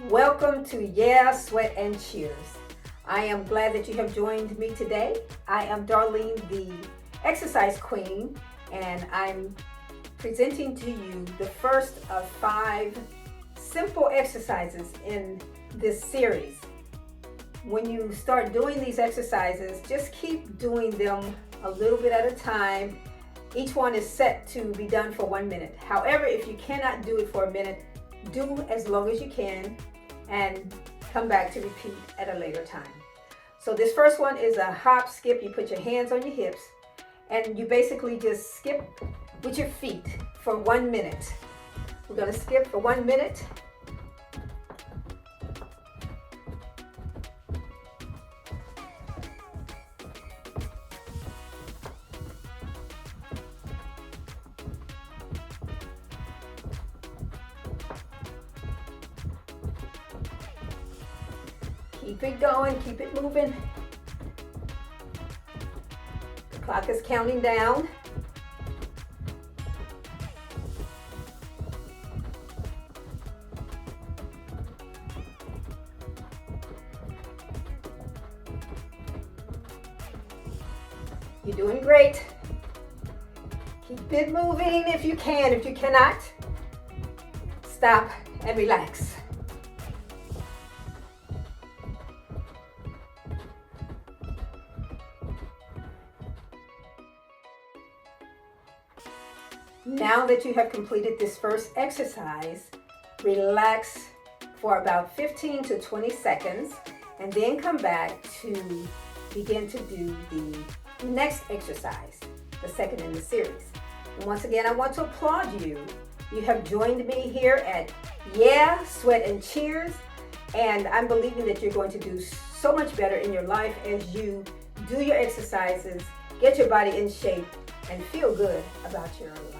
Welcome to Yeah, Sweat, and Cheers. I am glad that you have joined me today. I am Darlene, the exercise queen, and I'm presenting to you the first of 5 simple exercises in this series. When you start doing these exercises, just keep doing them a little bit at a time. Each one is set to be done for 1 minute. However, if you cannot do it for a minute, do as long as you can and come back to repeat at a later time. So this first one is a hop skip. You put your hands on your hips and you basically just skip with your feet for 1 minute. We're going to skip for 1 minute. Keep it going, keep it moving. The clock is counting down. You're doing great. Keep it moving if you can. If you cannot, stop and relax. Now that you have completed this first exercise, relax for about 15 to 20 seconds and then come back to begin to do the next exercise, the second in the series. And once again, I want to applaud you. You have joined me here at Yeah, Sweat, and Cheers, and I'm believing that you're going to do so much better in your life as you do your exercises, get your body in shape, and feel good about your life.